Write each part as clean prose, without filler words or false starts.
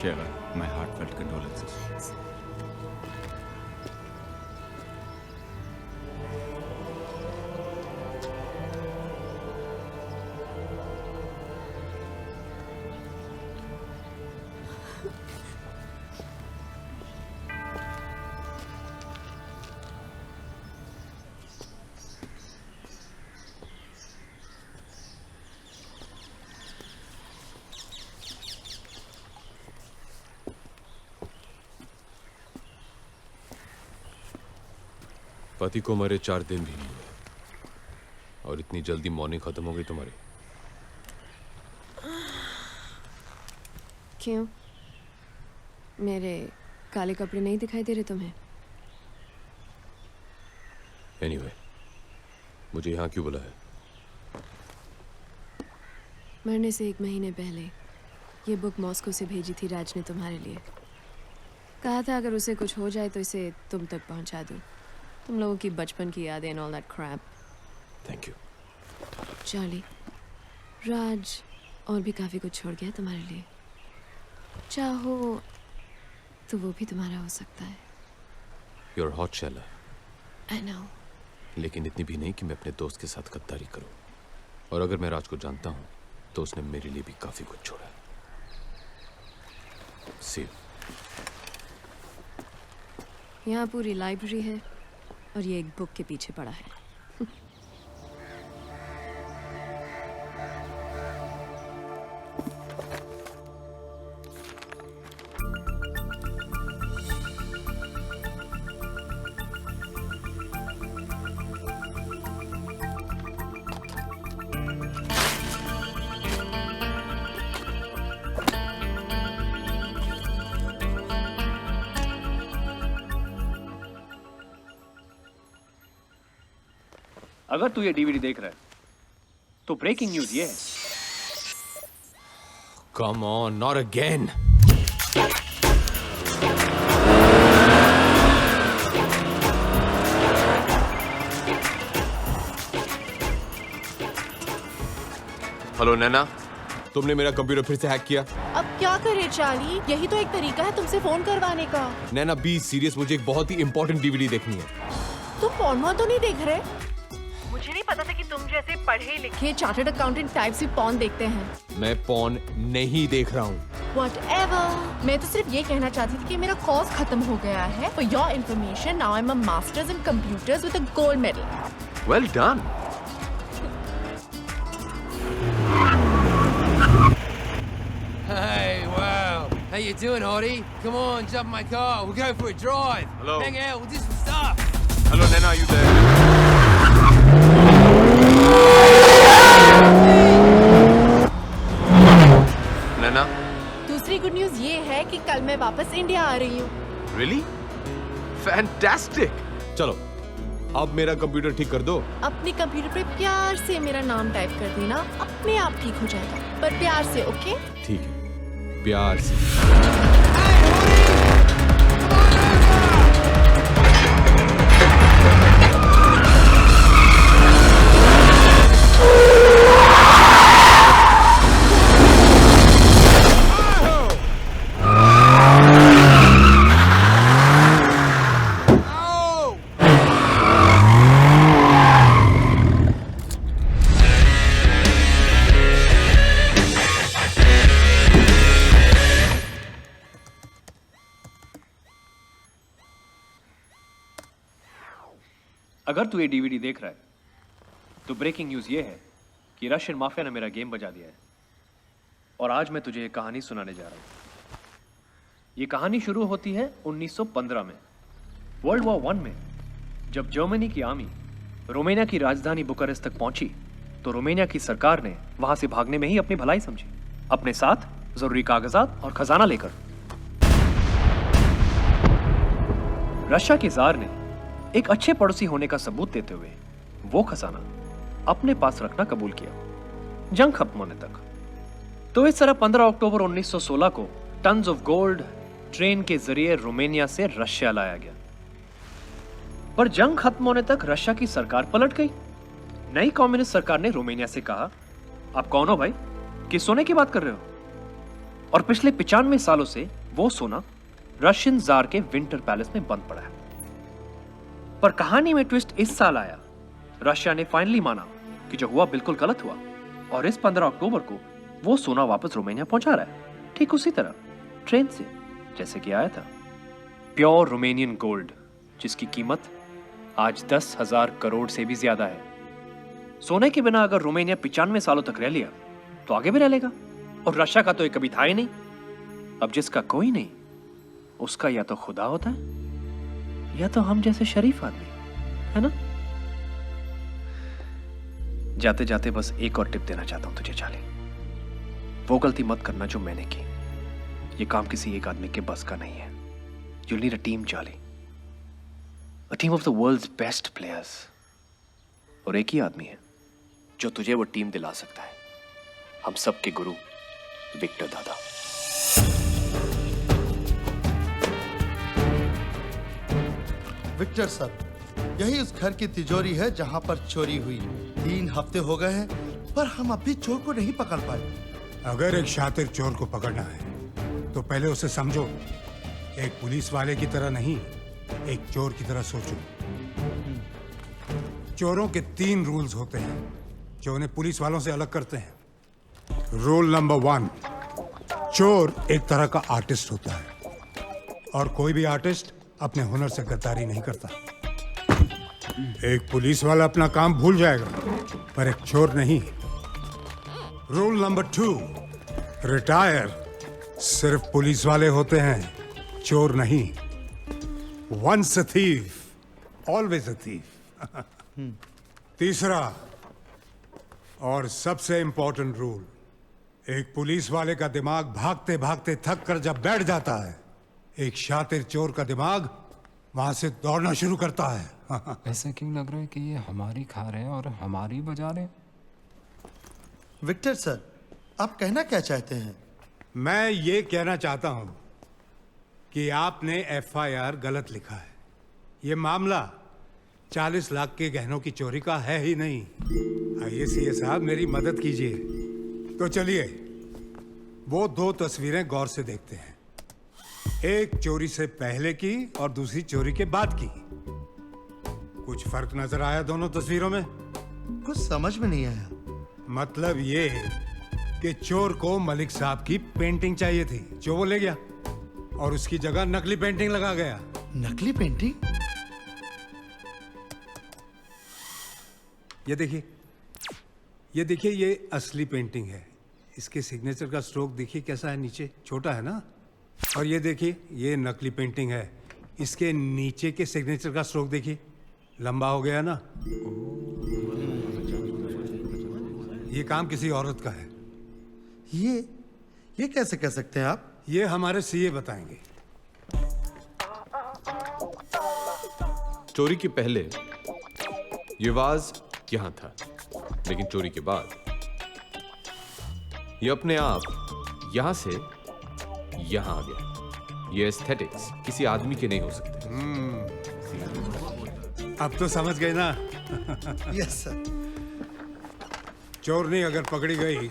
Sheila, my heartfelt condolences. पति को मरे 4 दिन भी नहीं हुए और इतनी जल्दी मॉर्निंग खत्म हो गई तुम्हारी। क्यों? मेरे काले कपड़े नहीं दिखाई दे रहे तुम्हें? एनीवे, मुझे यहाँ क्यों बुलाया? मरने से 1 महीने पहले ये बुक मॉस्को से भेजी थी राज ने तुम्हारे लिए। कहा था अगर उसे कुछ हो जाए तो इसे तुम तक पहुंचा दूं। तुम लोगों की बचपन की यादें and all that crap. Thank you. Charlie, Raj और भी काफी कुछ छोड़ गया तुम्हारे लिए। चाहो तो वो भी तुम्हारा हो सकता है। You're hot, Sheila. I know. लेकिन इतनी भी नहीं कि मैं अपने दोस्त के साथ गद्दारी करूं। और अगर मैं राज को जानता हूं तो उसने मेरे लिए भी काफी कुछ छोड़ा है। See you. यहाँ पूरी लाइब्रेरी है और ये एक बुक के पीछे पड़ा है। अगर तू ये डीवीडी देख रहा है तो ब्रेकिंग न्यूज ये है। Come on, not again. Hello Naina, तुमने मेरा कंप्यूटर फिर से हैक किया। अब क्या करे चार्ली, यही तो एक तरीका है तुमसे फोन करवाने का। नैना बी सीरियस, मुझे एक बहुत ही इंपॉर्टेंट डीवीडी देखनी है। तुम पॉर्न तो नहीं देख रहे? मुझे नहीं पता था कि तुम जैसे पढ़े लिखे चार्टर्ड अकाउंटेंट टाइप से पॉर्न देखते हैं। मैं पॉर्न नहीं देख रहा हूँ। Whatever. मैं तो सिर्फ ये कहना चाहती थी कि मेरा कोर्स खत्म हो गया है। For your information, now I'm a master's in computers with a gold medal. Well done. Hey, wow. How you doing, Hottie? Come on, jump in my car. We'll go for a drive. Hello. Hang out, we'll do some stuff. Hello Nैना, are you there? नैना, दूसरी good news ये है कि कल मैं वापस India आ रही हूँ। really? Fantastic. चलो, अब मेरा कंप्यूटर ठीक कर दो। अपने कंप्यूटर पे प्यार से मेरा नाम टाइप कर देना, अपने आप ठीक हो जाएगा। पर प्यार से, ओके? ठीक है, प्यार से। अगर तू ये डीवीडी देख रहा है तो ब्रेकिंग न्यूज ये है कि रशियन माफिया ने मेरा गेम बजा दिया है और आज मैं तुझे एक कहानी सुनाने जा रहा हूं। ये कहानी शुरू होती है 1915 में, वर्ल्ड वॉर 1 में। जब जर्मनी की आर्मी रोमानिया की राजधानी बुखारेस्ट तक पहुंची तो रोमानिया की सरकार ने वहां से भागने में ही अपनी भलाई समझी, अपने साथ जरूरी कागजात और खजाना लेकर। रशिया के जार ने एक अच्छे पड़ोसी होने का सबूत देते हुए वो खजाना अपने पास रखना कबूल किया, जंग खत्म होने तक। तो इस तरह 15 अक्टूबर 1916 को टन्स ऑफ गोल्ड ट्रेन के जरिए रोमानिया से रशिया लाया गया। पर जंग खत्म होने तक रशिया की सरकार पलट गई। नई कम्युनिस्ट सरकार ने रोमानिया से कहा, आप कौन हो भाई, किस सोने की बात कर रहे हो? और पिछले 95 सालों से वो सोना रशियन जार के विंटर पैलेस में बंद पड़ा है। पर कहानी में ट्विस्ट इस साल आया। रशिया ने फाइनली माना कि जो हुआ बिल्कुल गलत हुआ और इस 15 अक्टूबर को वो सोना वापस रोमानिया पहुंचा रहा है, ठीक उसी तरह ट्रेन से जैसे कि आया था। प्योर रोमानियन गोल्ड, जिसकी कीमत आज 10,000 करोड़ से भी ज्यादा है। सोने के बिना अगर रोमानिया 95 सालों तक रह लिया तो आगे भी रह लेगा। और रशिया का तो ये कभी था ही नहीं। अब जिसका कोई नहीं, उसका या तो खुदा होता है या तो हम जैसे शरीफ आदमी, है ना? जाते जाते बस एक और टिप देना चाहता हूं तुझे चार्ली। वो गलती मत करना जो मैंने की। ये काम किसी एक आदमी के बस का नहीं है। You'll need a team, Charlie. A team of the world's best players. और एक ही आदमी है जो तुझे वो टीम दिला सकता है। हम सब के गुरु विक्टर दादा। विक्टर सर, यही उस घर की तिजोरी है जहां पर चोरी हुई। 3 हफ्ते हो गए हैं पर हम अब भी चोर को नहीं पकड़ पाए। अगर एक शातिर चोर को पकड़ना है तो पहले उसे समझो। एक पुलिस वाले की तरह नहीं, एक चोर की तरह सोचो। चोरों के 3 रूल्स होते हैं जो उन्हें पुलिस वालों से अलग करते हैं। रूल नंबर 1, चोर एक तरह का आर्टिस्ट होता है और कोई भी आर्टिस्ट अपने हुनर से गद्दारी नहीं करता। एक पुलिस वाला अपना काम भूल जाएगा पर एक चोर नहीं। रूल नंबर 2, रिटायर सिर्फ पुलिस वाले होते हैं, चोर नहीं। Once a thief, always a thief. तीसरा और सबसे इंपॉर्टेंट रूल, एक पुलिस वाले का दिमाग भागते भागते थक कर जब बैठ जाता है, एक शातिर चोर का दिमाग वहां से दौड़ना शुरू करता है। ऐसा क्यों लग रहा है कि ये हमारी खा रहे हैं और हमारी बजा रहे हैं? विक्टर सर, आप कहना क्या चाहते हैं? मैं ये कहना चाहता हूं कि आपने FIR गलत लिखा है। ये मामला 40 लाख के गहनों की चोरी का है ही नहीं। आइए सीए साहब, मेरी मदद कीजिए। तो चलिए वो 2 तस्वीरें गौर से देखते हैं। एक चोरी से पहले की और दूसरी चोरी के बाद की। कुछ फर्क नजर आया दोनों तस्वीरों में? कुछ समझ में नहीं आया। मतलब ये कि चोर को मलिक साहब की पेंटिंग चाहिए थी जो वो ले गया और उसकी जगह नकली पेंटिंग लगा गया। नकली पेंटिंग? ये देखिए, ये असली पेंटिंग है। इसके सिग्नेचर का स्ट्रोक देखिए कैसा है, नीचे छोटा है ना। और ये देखिए, ये नकली पेंटिंग है। इसके नीचे के सिग्नेचर का स्ट्रोक देखिए, लंबा हो गया ना। ये काम किसी औरत का है। ये कैसे कह सकते हैं आप? ये हमारे सीए बताएंगे। चोरी के पहले ये वाज यहां था, लेकिन चोरी के बाद ये अपने आप यहां से यहां आ गया। ये एस्थेटिक्स किसी आदमी के नहीं हो सकते। अब तो समझ गए ना? Yes sir. चोरनी अगर पकड़ी गई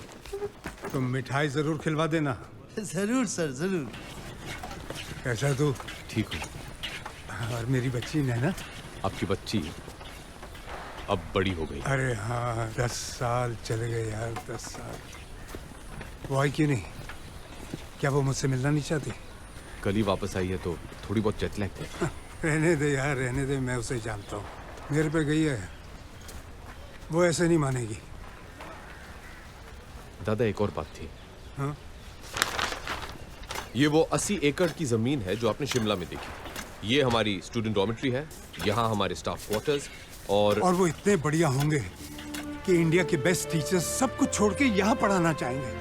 तो मिठाई जरूर खिलवा देना। जरूर सर, जरूर। कैसा तू? ठीक हो? और मेरी बच्ची नैना? आपकी बच्ची अब बड़ी हो गई। अरे हाँ, 10 साल चले गए यार, 10 साल। वो आई क्यों नहीं? क्या वो मुझसे मिलना नहीं चाहती? कल ही वापस आई है तो थोड़ी बहुत जेट लैग है। रहने दे यार, रहने दे। मैं उसे जानता हूँ, मेरे पे गई है। वो ऐसे नहीं मानेगी। दादा, एक और बात थी। हाँ? ये वो 80 एकड़ की जमीन है जो आपने शिमला में देखी। ये हमारी स्टूडेंट डॉर्मेट्री है, यहाँ हमारे स्टाफ क्वार्टर्स और वो इतने बढ़िया होंगे कि इंडिया के बेस्ट टीचर्स सब कुछ छोड़ के यहाँ पढ़ाना चाहेंगे।